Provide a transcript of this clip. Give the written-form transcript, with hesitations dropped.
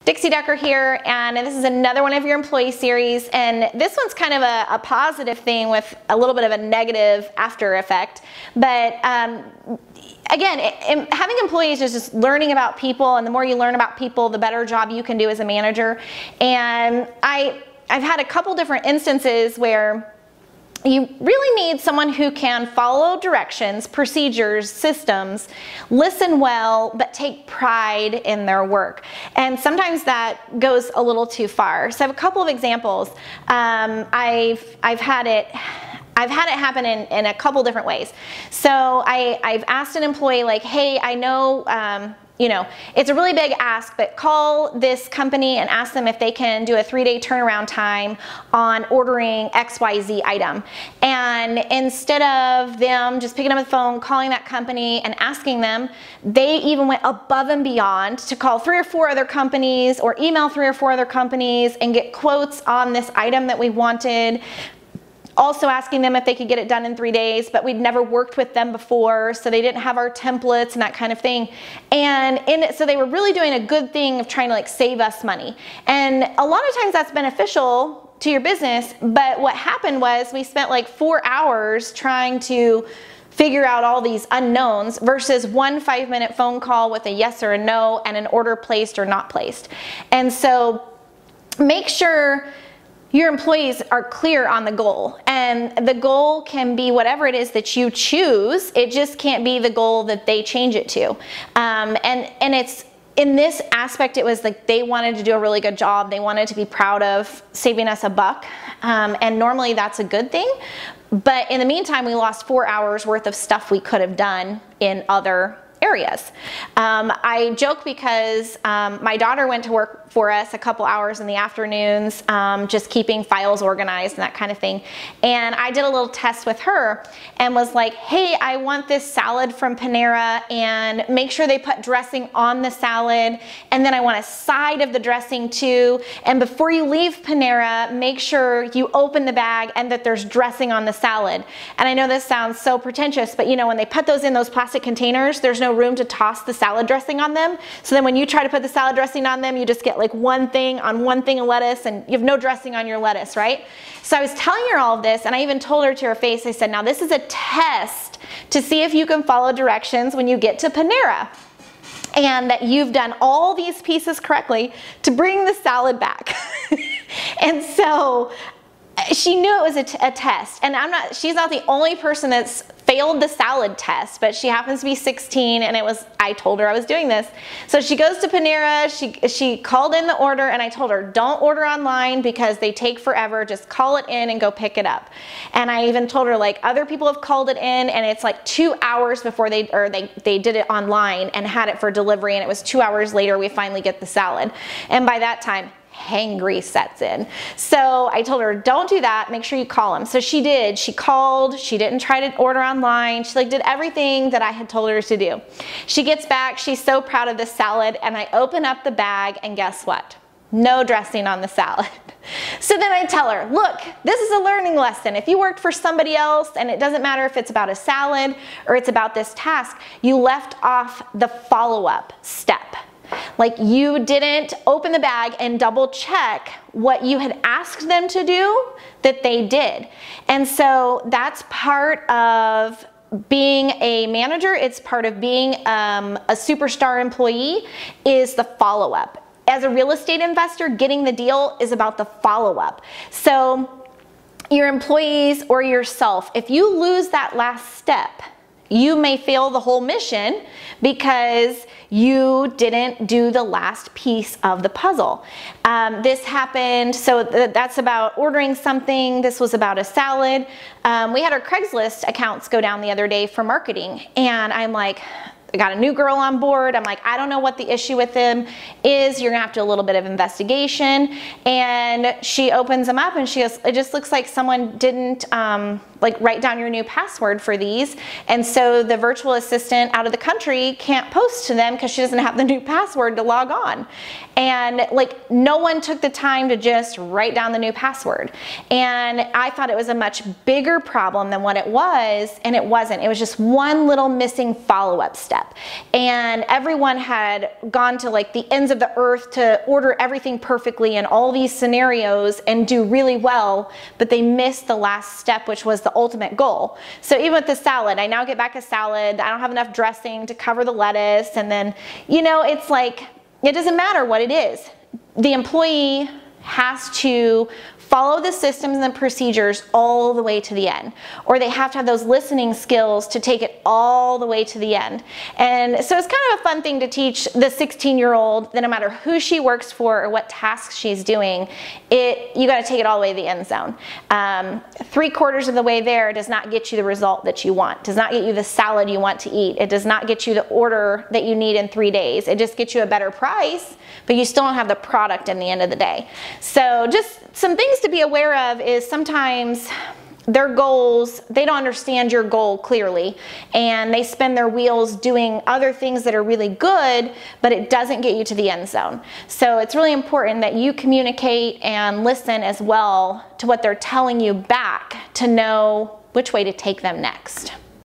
Dixie here, and this is another one of your employee series, and this one's kind of a positive thing with a little bit of a negative after effect. But again, having employees is just learning about people, and the more you learn about people, the better job you can do as a manager. And I've had a couple different instances where you really need someone who can follow directions, procedures, systems, listen well, but take pride in their work. And sometimes that goes a little too far. So I have a couple of examples. I've had it happen in a couple different ways. So I've asked an employee, like, hey, I know, you know, it's a really big ask, but call this company and ask them if they can do a 3-day turnaround time on ordering XYZ item. And instead of them just picking up the phone, calling that company and asking them, they even went above and beyond to call 3 or 4 other companies or email 3 or 4 other companies and get quotes on this item that we wanted. Also asking them if they could get it done in 3 days, but we'd never worked with them before, so they didn't have our templates and that kind of thing. And so they were really doing a good thing of trying to like save us money. And a lot of times that's beneficial to your business, but what happened was we spent like 4 hours trying to figure out all these unknowns versus one 5-minute phone call with a yes or a no and an order placed or not placed. And so make sure your employees are clear on the goal, and the goal can be whatever it is that you choose. It just can't be the goal that they change it to. And it's in this aspect, it was like they wanted to do a really good job. They wanted to be proud of saving us a buck, and normally that's a good thing. But in the meantime, we lost 4 hours worth of stuff we could have done in other areas. I joke because my daughter went to work for us a couple hours in the afternoons, just keeping files organized and that kind of thing. And I did a little test with her and was like, hey, I want this salad from Panera, and make sure they put dressing on the salad. And then I want a side of the dressing too. And before you leave Panera, make sure you open the bag and that there's dressing on the salad. And I know this sounds so pretentious, but you know, when they put those in those plastic containers, there's no room to toss the salad dressing on them. So then when you try to put the salad dressing on them, you just get like one thing on one thing of lettuce, and you have no dressing on your lettuce, right? So I was telling her all of this, and I even told her to her face, I said, now this is a test to see if you can follow directions when you get to Panera, and that you've done all these pieces correctly to bring the salad back. And so she knew it was a test, and she's not the only person that's failed the salad test, but she happens to be 16, and I told her I was doing this. So she goes to Panera, she called in the order, and I told her, don't order online because they take forever, just call it in and go pick it up. And I even told her, like, other people have called it in, and it's like 2 hours before they did it online and had it for delivery, and it was 2 hours later we finally get the salad. And by that time, hangry sets in. So I told her, don't do that, make sure you call them. So she did. She called, she didn't try to order online, she like did everything that I had told her to do. She gets back, she's so proud of this salad, and I open up the bag, and guess what? No dressing on the salad. So then I tell her, look, this is a learning lesson. If you worked for somebody else, and it doesn't matter if it's about a salad or it's about this task, you left off the follow-up step. Like, you didn't open the bag and double check what you had asked them to do that they did. And so that's part of being a manager. It's part of being a superstar employee, is the follow-up. As a real estate investor, getting the deal is about the follow-up. So your employees or yourself, if you lose that last step, you may fail the whole mission because you didn't do the last piece of the puzzle. This happened, so that's about ordering something. This was about a salad. We had our Craigslist accounts go down the other day for marketing, and I'm like, I got a new girl on board. I'm like, I don't know what the issue with them is. You're gonna have to do a little bit of investigation. And she opens them up and she goes, it just looks like someone didn't like write down your new password for these. And so the virtual assistant out of the country can't post to them because she doesn't have the new password to log on. And like, no one took the time to just write down the new password. And I thought it was a much bigger problem than what it was, and it wasn't. It was just one little missing follow-up step. step. And everyone had gone to like the ends of the earth to order everything perfectly in all these scenarios and do really well, but they missed the last step, which was the ultimate goal. So even with the salad, I now get back a salad, I don't have enough dressing to cover the lettuce, and then, you know, it's like, it doesn't matter what it is. The employee has to follow the systems and procedures all the way to the end, or they have to have those listening skills to take it all the way to the end. And so it's kind of a fun thing to teach the 16-year-old that no matter who she works for or what tasks she's doing, you got to take it all the way to the end zone. 3/4 of the way there does not get you the result that you want, does not get you the salad you want to eat, it does not get you the order that you need in 3 days. It just gets you a better price, but you still don't have the product in the end of the day. So just some things to be aware of is sometimes their goals, they don't understand your goal clearly, and they spin their wheels doing other things that are really good, but it doesn't get you to the end zone. So it's really important that you communicate and listen as well to what they're telling you back to know which way to take them next.